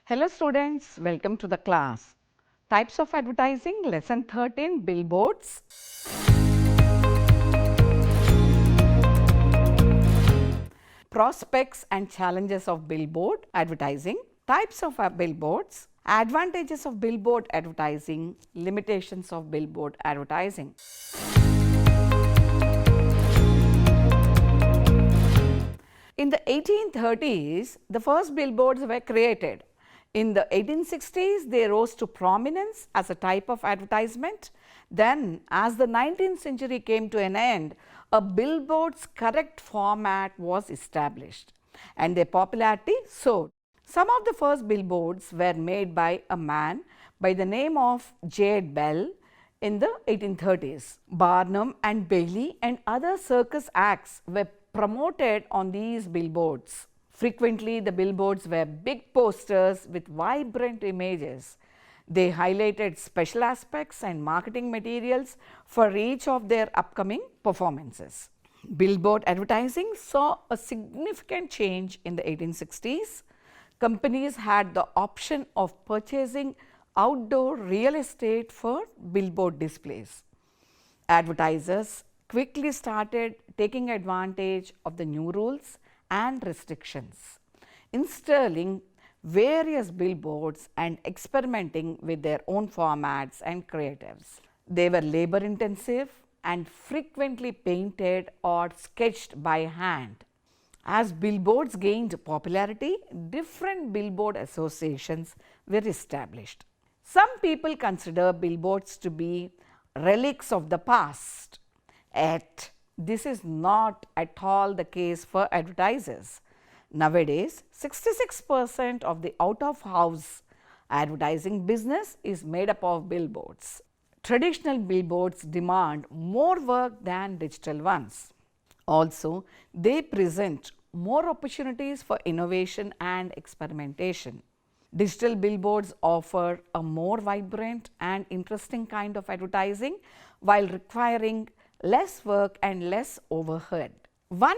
Hello students, welcome to the class. Types of advertising, lesson 13, billboards. Prospects and challenges of billboard advertising. Types of billboards. Advantages of billboard advertising, limitations of billboard advertising. In the 1830s, the first billboards were created. In the 1860s, they rose to prominence as a type of advertisement. Then, as the 19th century came to an end, a billboard's correct format was established and their popularity soared. Some of the first billboards were made by a man by the name of J. Bell in the 1830s. Barnum and Bailey and other circus acts were promoted on these billboards. Frequently, the billboards were big posters with vibrant images. They highlighted special aspects and marketing materials for each of their upcoming performances. Billboard advertising saw a significant change in the 1860s. Companies had the option of purchasing outdoor real estate for billboard displays. Advertisers quickly started taking advantage of the new rules and restrictions, installing various billboards and experimenting with their own formats and creatives. They were labor intensive and frequently painted or sketched by hand. As billboards gained popularity, different billboard associations were established. Some people consider billboards to be relics of the past. Yet, this is not at all the case for advertisers. Nowadays, 66% of the out-of-house advertising business is made up of billboards. Traditional billboards demand more work than digital ones. Also, they present more opportunities for innovation and experimentation. Digital billboards offer a more vibrant and interesting kind of advertising while requiring less work and less overhead. One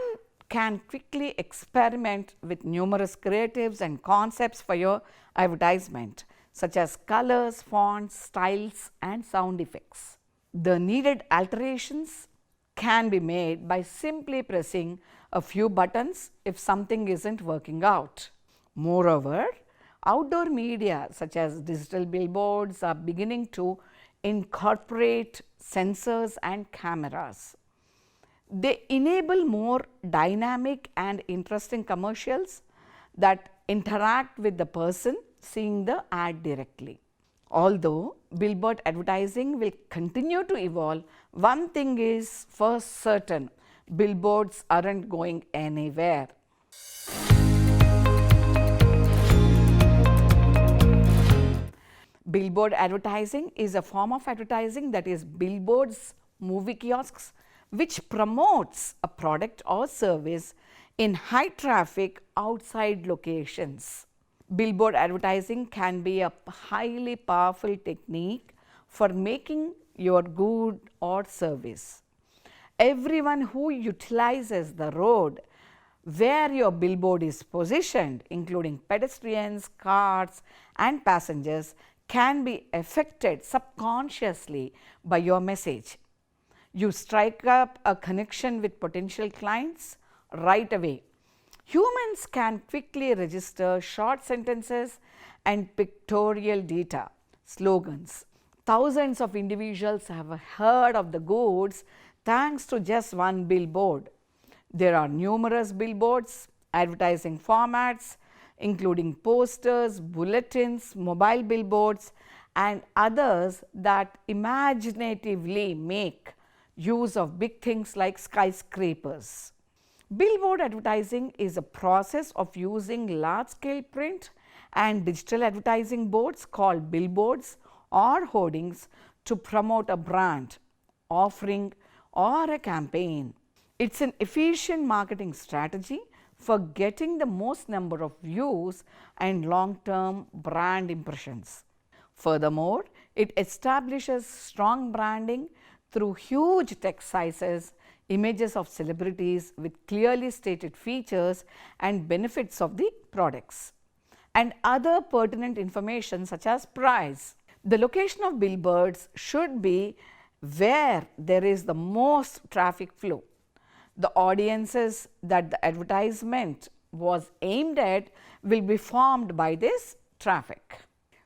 can quickly experiment with numerous creatives and concepts for your advertisement, such as colors, fonts, styles, and sound effects. The needed alterations can be made by simply pressing a few buttons if something isn't working out. Moreover, outdoor media such as digital billboards are beginning to incorporate sensors and cameras. They enable more dynamic and interesting commercials that interact with the person seeing the ad directly. Although billboard advertising will continue to evolve, one thing is for certain: billboards aren't going anywhere. Billboard advertising is a form of advertising that is billboards, movie kiosks, which promotes a product or service in high traffic outside locations. Billboard advertising can be a highly powerful technique for making your good or service. Everyone who utilizes the road where your billboard is positioned, including pedestrians, cars, and passengers, can be affected subconsciously by your message. You strike up a connection with potential clients right away. Humans can quickly register short sentences and pictorial data, slogans. Thousands of individuals have heard of the goods thanks to just one billboard. There are numerous billboards, advertising formats, including posters, bulletins, mobile billboards, and others that imaginatively make use of big things like skyscrapers. Billboard advertising is a process of using large-scale print and digital advertising boards called billboards or hoardings to promote a brand, offering, or a campaign. It's an efficient marketing strategy for getting the most number of views and long-term brand impressions. Furthermore, it establishes strong branding through huge text sizes, images of celebrities with clearly stated features and benefits of the products. and other pertinent information such as price. The location of billboards should be where there is the most traffic flow. The audiences that the advertisement was aimed at will be formed by this traffic.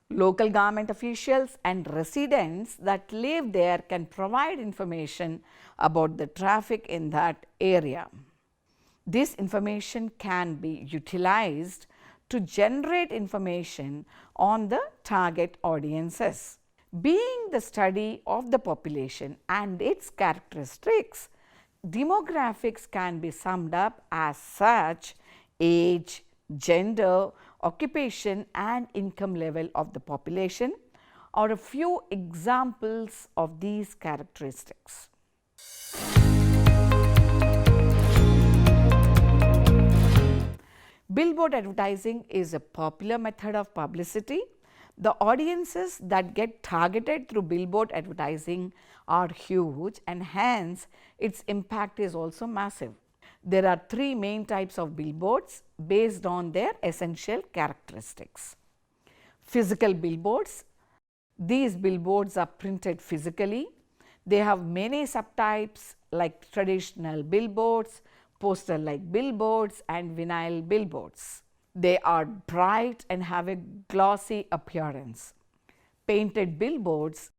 Local government officials and residents that live there can provide information about the traffic in that area. This information can be utilized to generate information on the target audiences. Being the study of the population and its characteristics, demographics can be summed up as such: age, gender, occupation and income level of the population are a few examples of these characteristics. Billboard advertising is a popular method of publicity. The audiences that get targeted through billboard advertising are huge, and hence its impact is also massive. There are three main types of billboards based on their essential characteristics. Physical billboards. These billboards are printed physically. They have many subtypes like traditional billboards, poster-like billboards and vinyl billboards. They are bright and have a glossy appearance. Painted billboards.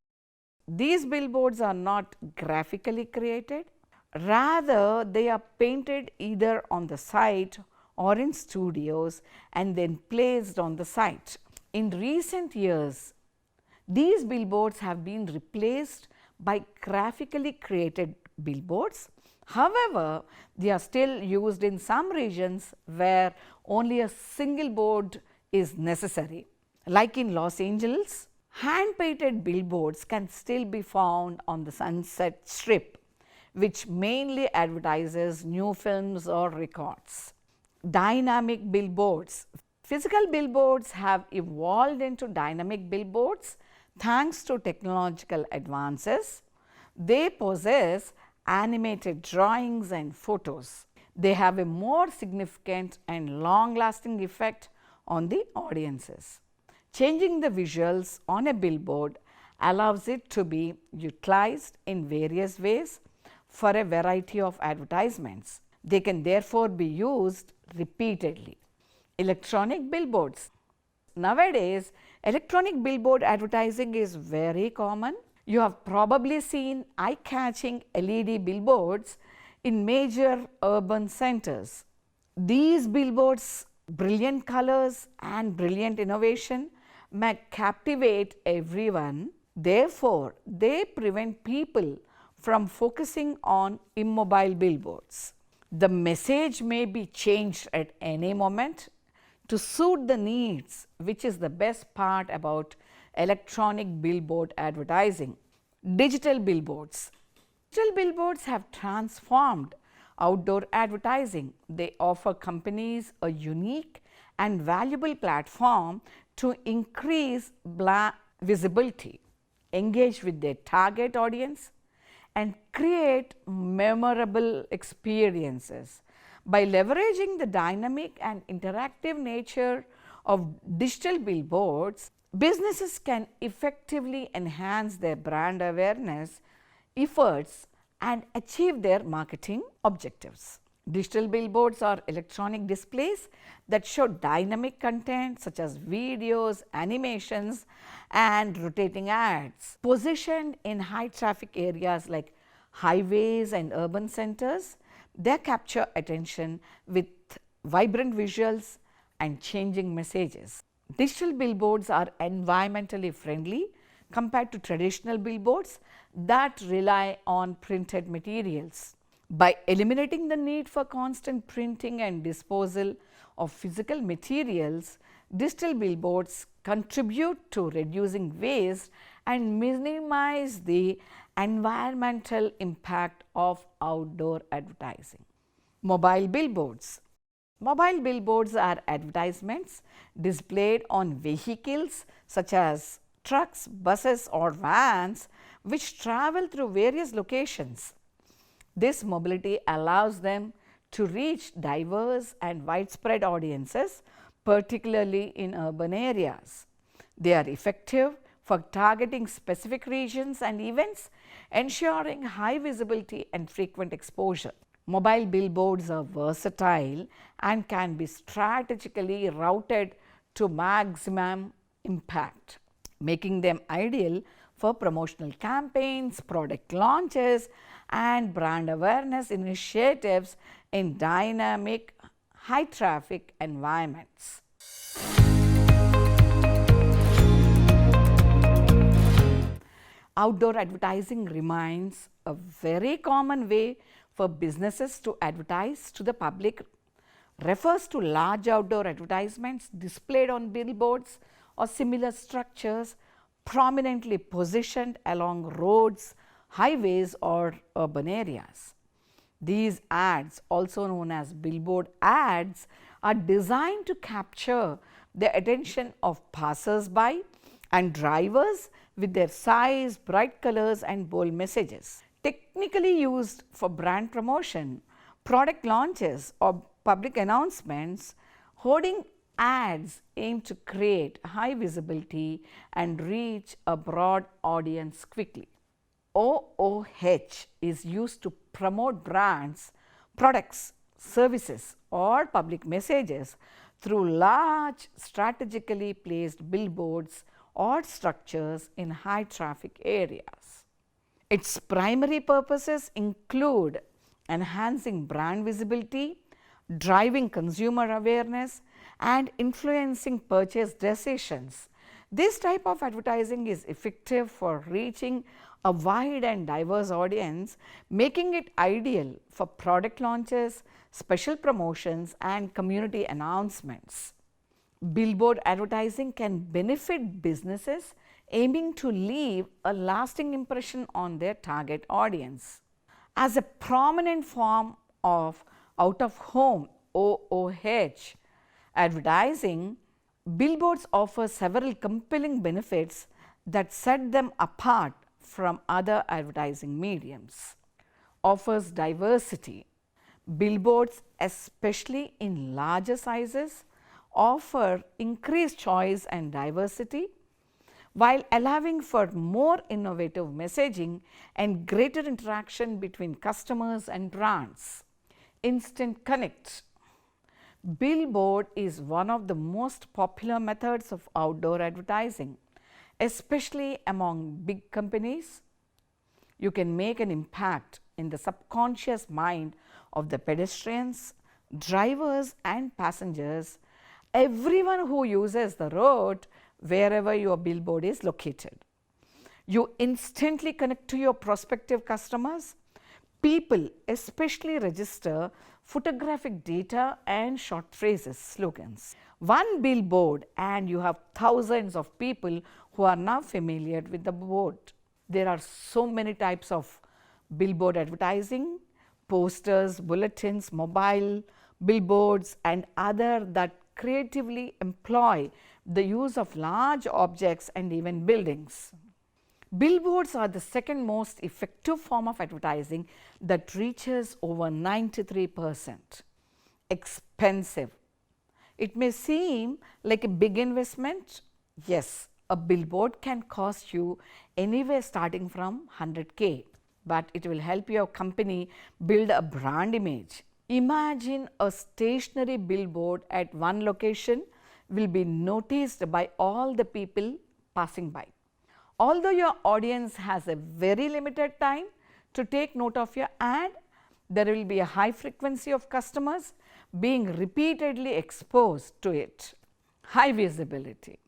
These billboards are not graphically created. Rather, they are painted either on the site or in studios and then placed on the site. In recent years, these billboards have been replaced by graphically created billboards. However, they are still used in some regions where only a single board is necessary. Like in Los Angeles, hand-painted billboards can still be found on the Sunset Strip, which mainly advertises new films or records. Dynamic billboards. Physical billboards have evolved into dynamic billboards thanks to technological advances. They possess animated drawings and photos. They have a more significant and long-lasting effect on the audiences. Changing the visuals on a billboard allows it to be utilized in various ways for a variety of advertisements. They can therefore be used repeatedly. Electronic billboards. Nowadays, electronic billboard advertising is very common. You have probably seen eye-catching LED billboards in major urban centers. These billboards' brilliant colors and brilliant innovation may captivate everyone. Therefore, they prevent people from focusing on immobile billboards. The message may be changed at any moment to suit the needs, which is the best part about electronic billboard advertising. Digital billboards. Digital billboards have transformed outdoor advertising. They offer companies a unique and valuable platform to increase visibility, engage with their target audience, and create memorable experiences. By leveraging the dynamic and interactive nature of digital billboards, businesses can effectively enhance their brand awareness efforts and achieve their marketing objectives. Digital billboards are electronic displays that show dynamic content such as videos, animations, and rotating ads. Positioned in high traffic areas like highways and urban centers, they capture attention with vibrant visuals and changing messages. Digital billboards are environmentally friendly compared to traditional billboards that rely on printed materials. By eliminating the need for constant printing and disposal of physical materials, digital billboards contribute to reducing waste and minimize the environmental impact of outdoor advertising. Mobile billboards. Mobile billboards are advertisements displayed on vehicles such as trucks, buses or vans which travel through various locations. This mobility allows them to reach diverse and widespread audiences particularly in urban areas. They are effective for targeting specific regions and events, ensuring high visibility and frequent exposure. Mobile billboards are versatile and can be strategically routed to maximum impact, making them ideal for promotional campaigns, product launches, and brand awareness initiatives in dynamic, high traffic environments. Outdoor advertising remains a very common way for businesses to advertise to the public. Refers to large outdoor advertisements displayed on billboards or similar structures prominently positioned along roads, highways, or urban areas. These ads, also known as billboard ads, are designed to capture the attention of passers-by and drivers with their size, bright colors, and bold messages. Technically used for brand promotion, product launches, or public announcements, hoarding ads aim to create high visibility and reach a broad audience quickly. OOH is used to promote brands, products, services, or public messages through large strategically placed billboards or structures in high traffic areas. Its primary purposes include enhancing brand visibility, driving consumer awareness, and influencing purchase decisions. This type of advertising is effective for reaching a wide and diverse audience, making it ideal for product launches, special promotions, and community announcements. Billboard advertising can benefit businesses aiming to leave a lasting impression on their target audience. As a prominent form of out-of-home OOH advertising, billboards offer several compelling benefits that set them apart from other advertising mediums. Offers diversity. Billboards, especially in larger sizes, offer increased choice and diversity while allowing for more innovative messaging and greater interaction between customers and brands. Instant connect. Billboard is one of the most popular methods of outdoor advertising, especially among big companies. You can make an impact in the subconscious mind of the pedestrians, drivers, and passengers, everyone who uses the road wherever your billboard is located. You instantly connect to your prospective customers. People especially register photographic data and short phrases, slogans. One billboard and you have thousands of people who are now familiar with the board. There are so many types of billboard advertising, posters, bulletins, mobile billboards, and other that creatively employ the use of large objects and even buildings. Billboards are the second most effective form of advertising that reaches over 93%. Expensive. It may seem like a big investment. Yes, a billboard can cost you anywhere starting from 100K, but it will help your company build a brand image. Imagine a stationary billboard at one location will be noticed by all the people passing by. Although your audience has a very limited time to take note of your ad, there will be a high frequency of customers being repeatedly exposed to it. High visibility.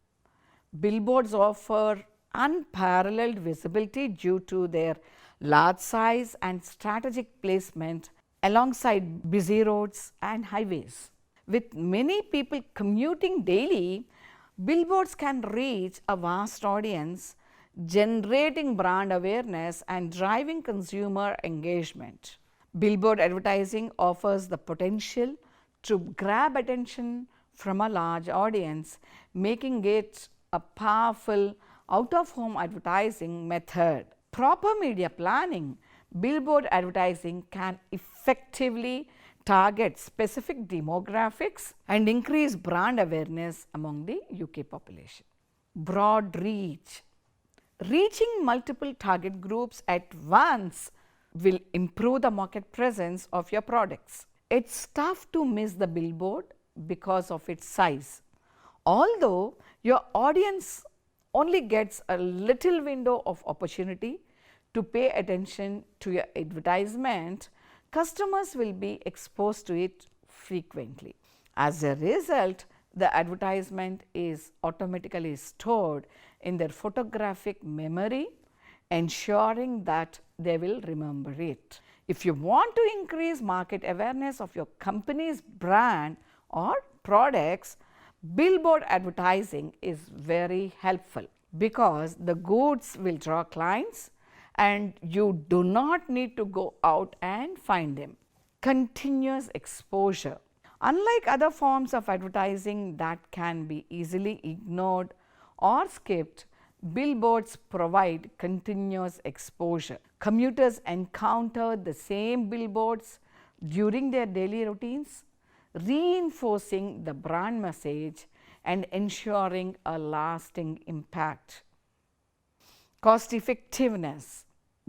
Billboards offer unparalleled visibility due to their large size and strategic placement alongside busy roads and highways. With many people commuting daily, billboards can reach a vast audience, generating brand awareness and driving consumer engagement. Billboard advertising offers the potential to grab attention from a large audience, making it a powerful out-of-home advertising method. Proper media planning. Billboard advertising can effectively target specific demographics, and increase brand awareness among the UK population. Broad reach. Reaching multiple target groups at once will improve the market presence of your products. It's tough to miss the billboard because of its size. Although your audience only gets a little window of opportunity to pay attention to your advertisement, customers will be exposed to it frequently. As a result, the advertisement is automatically stored in their photographic memory, ensuring that they will remember it. If you want to increase market awareness of your company's brand or products, billboard advertising is very helpful because the goods will draw clients and you do not need to go out and find them. Continuous exposure. Unlike other forms of advertising that can be easily ignored or skipped, billboards provide continuous exposure. Commuters encounter the same billboards during their daily routines, reinforcing the brand message and ensuring a lasting impact. Cost effectiveness.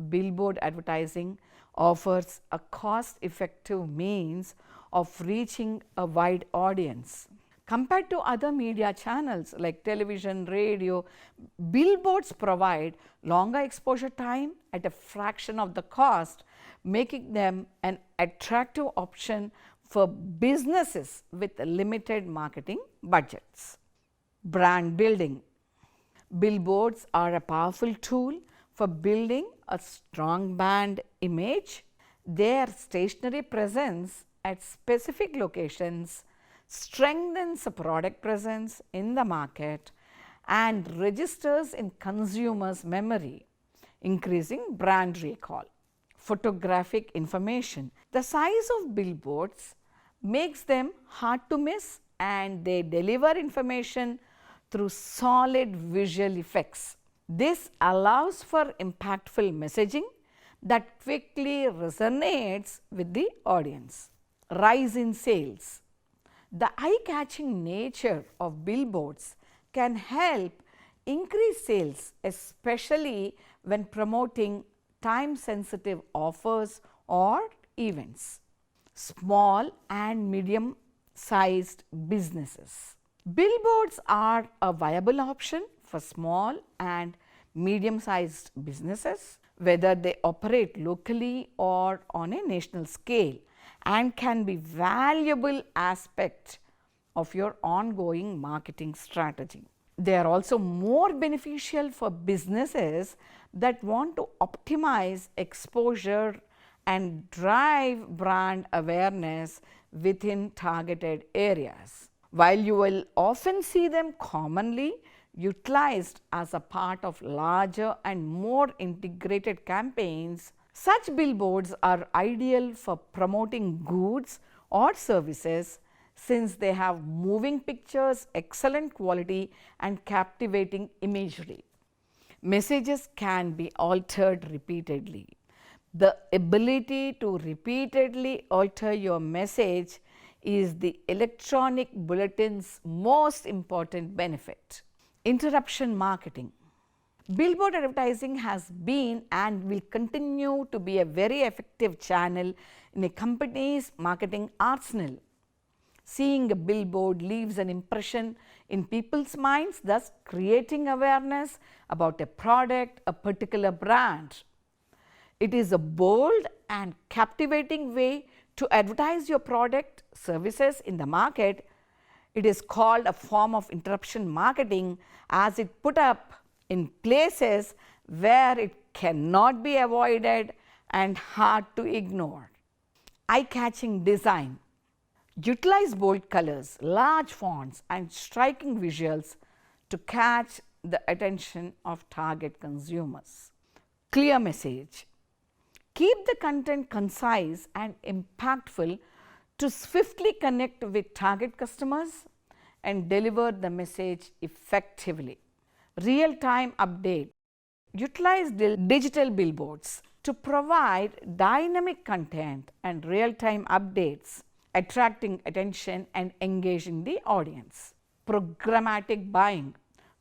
Billboard advertising offers a cost-effective means of reaching a wide audience. Compared to other media channels like television, radio, billboards provide longer exposure time at a fraction of the cost, making them an attractive option for businesses with limited marketing budgets. Brand building. Billboards are a powerful tool for building a strong brand image. Their stationary presence at specific locations strengthens a product presence in the market and registers in consumers' memory, increasing brand recall. Photographic information. The size of billboards makes them hard to miss and they deliver information through solid visual effects. This allows for impactful messaging that quickly resonates with the audience. Rise in sales. The eye-catching nature of billboards can help increase sales, especially when promoting time-sensitive offers or events. Small and medium-sized businesses. Billboards are a viable option for small and medium-sized businesses, whether they operate locally or on a national scale, and can be valuable aspect of your ongoing marketing strategy. They are also more beneficial for businesses that want to optimize exposure and drive brand awareness within targeted areas. While you will often see them commonly utilized as a part of larger and more integrated campaigns, such billboards are ideal for promoting goods or services since they have moving pictures, excellent quality and captivating imagery. Messages can be altered repeatedly. The ability to repeatedly alter your message is the electronic bulletin's most important benefit. Interruption marketing. Billboard advertising has been and will continue to be a very effective channel in a company's marketing arsenal. Seeing a billboard leaves an impression in people's minds, thus creating awareness about a product, a particular brand. It is a bold and captivating way to advertise your product, services in the market. It is called a form of interruption marketing as it put up in places where it cannot be avoided and hard to ignore. Eye-catching design. Utilize bold colors, large fonts and striking visuals to catch the attention of target consumers. Clear message. Keep the content concise and impactful to swiftly connect with target customers and deliver the message effectively. Real-time update. Utilize digital billboards, to provide dynamic content and real-time updates, attracting attention and engaging the audience. Programmatic buying.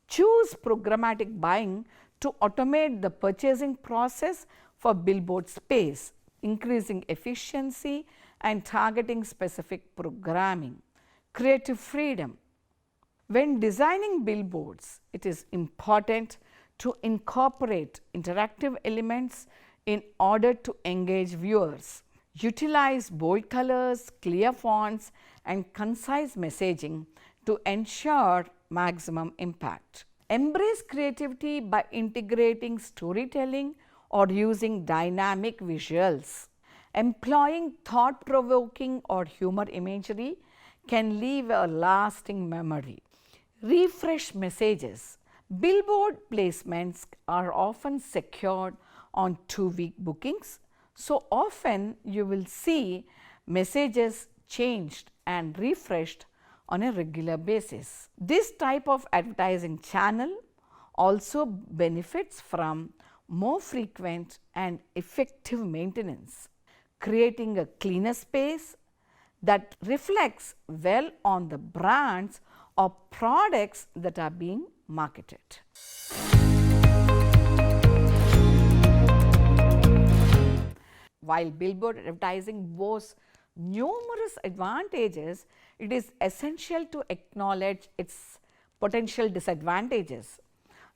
Choose programmatic buying to automate the purchasing process for billboard space, increasing efficiency and targeting specific programming. Creative freedom. When designing billboards, it is important to incorporate interactive elements in order to engage viewers. Utilize bold colors, clear fonts, and concise messaging to ensure maximum impact. Embrace creativity by integrating storytelling or using dynamic visuals. Employing thought-provoking or humor imagery can leave a lasting memory. Refresh messages. Billboard placements are often secured on 2-week bookings, so often you will see messages changed and refreshed on a regular basis. This type of advertising channel also benefits from more frequent and effective maintenance, creating a cleaner space that reflects well on the brands or products that are being marketed. While billboard advertising boasts numerous advantages, it is essential to acknowledge its potential disadvantages.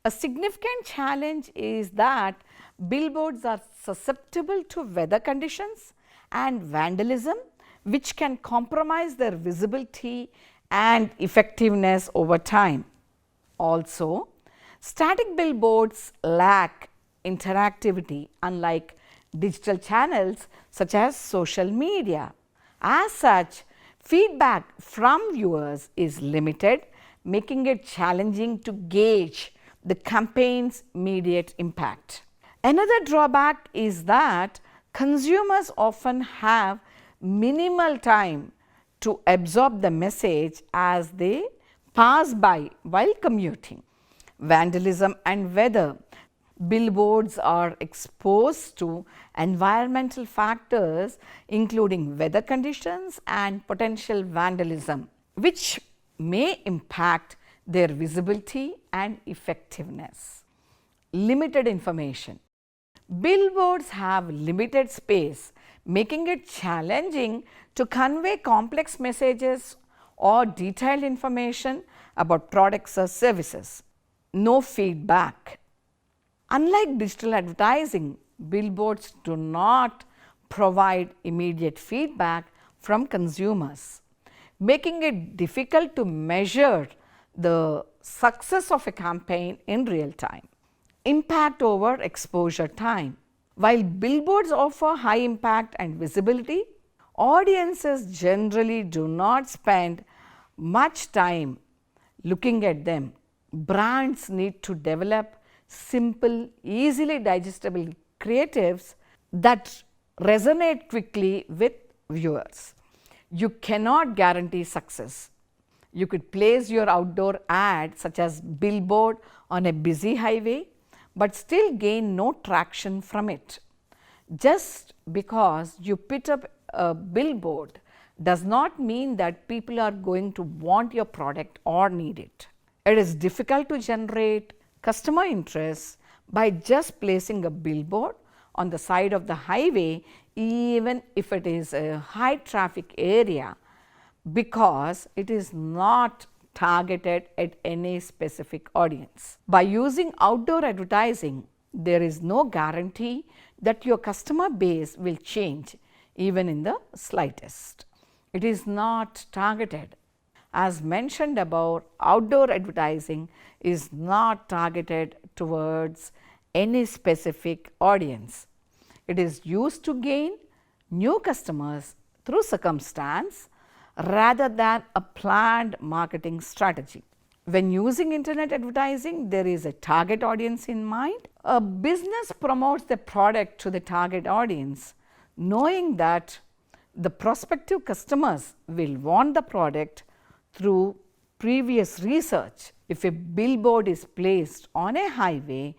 A significant challenge is that billboards are susceptible to weather conditions and vandalism, which can compromise their visibility and effectiveness over time. Also, static billboards lack interactivity, unlike digital channels such as social media. As such, feedback from viewers is limited, making it challenging to gauge the campaign's immediate impact. Another drawback is that consumers often have minimal time to absorb the message as they pass by while commuting. Vandalism and weather. Billboards are exposed to environmental factors including weather conditions and potential vandalism, which may impact their visibility and effectiveness. Limited information. Billboards have limited space, making it challenging to convey complex messages or detailed information about products or services. No feedback. Unlike digital advertising, billboards do not provide immediate feedback from consumers, making it difficult to measure the success of a campaign in real time. Impact over exposure time. While billboards offer high impact and visibility, audiences generally do not spend much time looking at them. Brands need to develop simple, easily digestible creatives that resonate quickly with viewers. You cannot guarantee success. You could place your outdoor ad such as billboard on a busy highway but still gain no traction from it. Just because you put up a billboard does not mean that people are going to want your product or need it. It is difficult to generate customer interest by just placing a billboard on the side of the highway, even if it is a high traffic area, because it is not targeted at any specific audience. By using outdoor advertising, there is no guarantee that your customer base will change even in the slightest. It is not targeted. As mentioned above, outdoor advertising is not targeted towards any specific audience. It is used to gain new customers through circumstance rather than a planned marketing strategy. When using internet advertising, there is a target audience in mind. A business promotes the product to the target audience, knowing that the prospective customers will want the product through previous research. If a billboard is placed on a highway,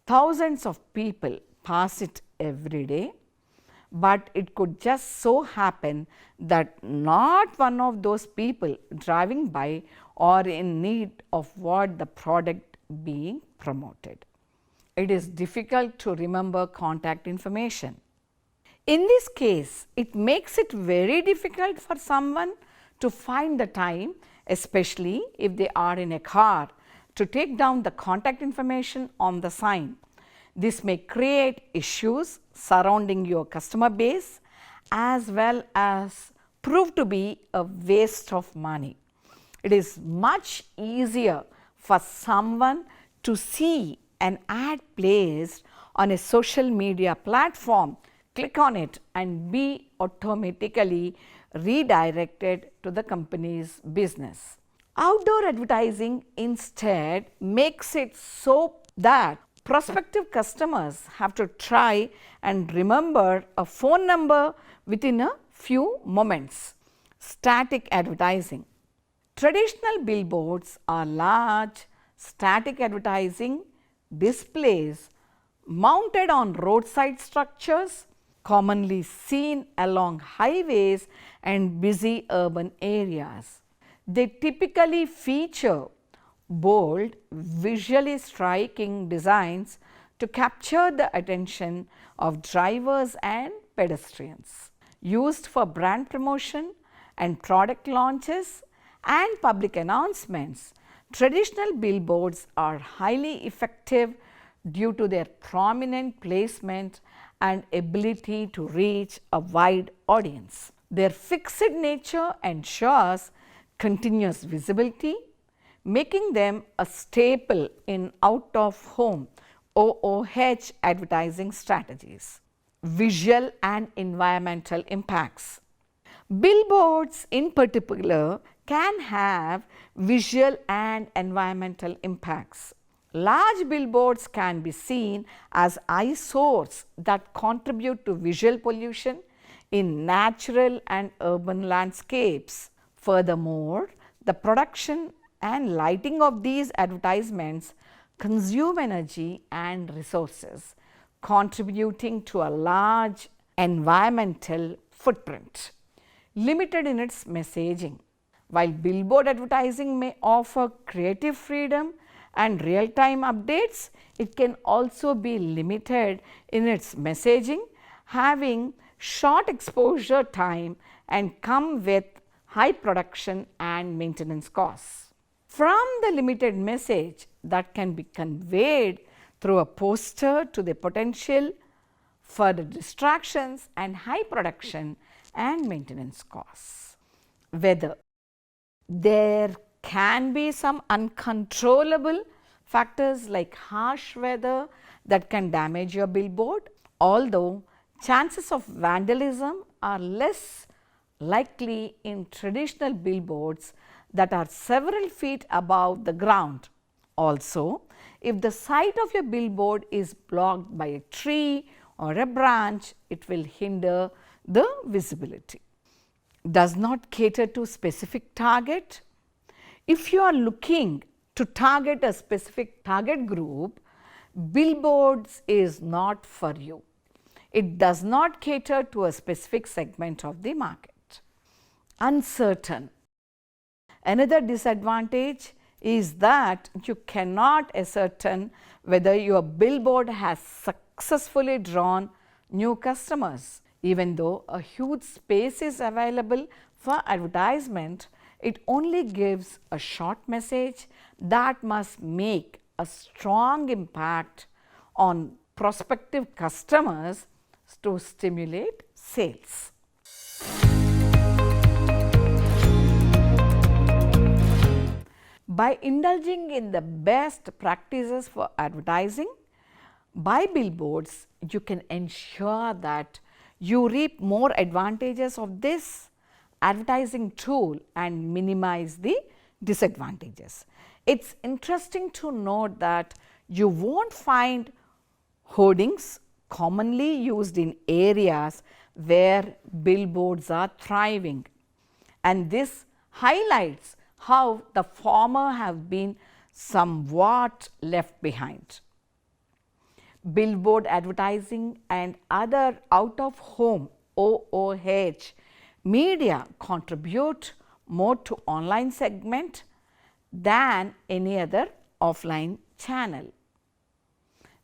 thousands of people pass it every day, but it could just so happen that not one of those people driving by are in need of what the product being promoted. It is difficult to remember contact information. In this case, it makes it very difficult for someone to find the time, especially if they are in a car, to take down the contact information on the sign. This may create issues surrounding your customer base as well as prove to be a waste of money. It is much easier for someone to see an ad placed on a social media platform, click on it and be automatically redirected to the company's business. Outdoor advertising instead makes it so that prospective customers have to try and remember a phone number within a few moments. Static advertising. Traditional billboards are large static advertising displays mounted on roadside structures, commonly seen along highways and busy urban areas. They typically feature bold, visually striking designs to capture the attention of drivers and pedestrians. Used for brand promotion and product launches and public announcements, traditional billboards are highly effective due to their prominent placement and ability to reach a wide audience. Their fixed nature ensures continuous visibility, making them a staple in out-of-home OOH advertising strategies. Visual and environmental impacts. Billboards in particular can have visual and environmental impacts. Large billboards can be seen as eyesores that contribute to visual pollution in natural and urban landscapes. Furthermore, the production and lighting of these advertisements consume energy and resources, contributing to a large environmental footprint. Limited in its messaging. While billboard advertising may offer creative freedom and real-time updates, it can also be limited in its messaging, having short exposure time and come with high production and maintenance costs. From the limited message that can be conveyed through a poster to the potential for the distractions and high production and maintenance costs. Whether there can be some uncontrollable factors like harsh weather that can damage your billboard, although chances of vandalism are less likely in traditional billboards that are several feet above the ground. Also, if the site of your billboard is blocked by a tree or a branch, it will hinder the visibility. Does not cater to specific target. If you are looking to target a specific target group, billboards is not for you. It does not cater to a specific segment of the market. Uncertain. Another disadvantage is that you cannot ascertain whether your billboard has successfully drawn new customers. Even though a huge space is available for advertisement, it only gives a short message that must make a strong impact on prospective customers to stimulate sales. By indulging in the best practices for advertising by billboards, you can ensure that you reap more advantages of this advertising tool and minimize the disadvantages. It's interesting to note that you won't find hoardings commonly used in areas where billboards are thriving, and this highlights how the former have been somewhat left behind. Billboard advertising and other out-of-home OOH media contribute more to online segment than any other offline channel.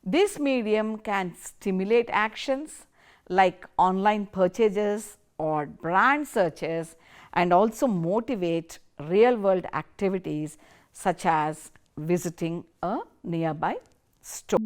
This medium can stimulate actions like online purchases or brand searches and also motivate real-world activities such as visiting a nearby store.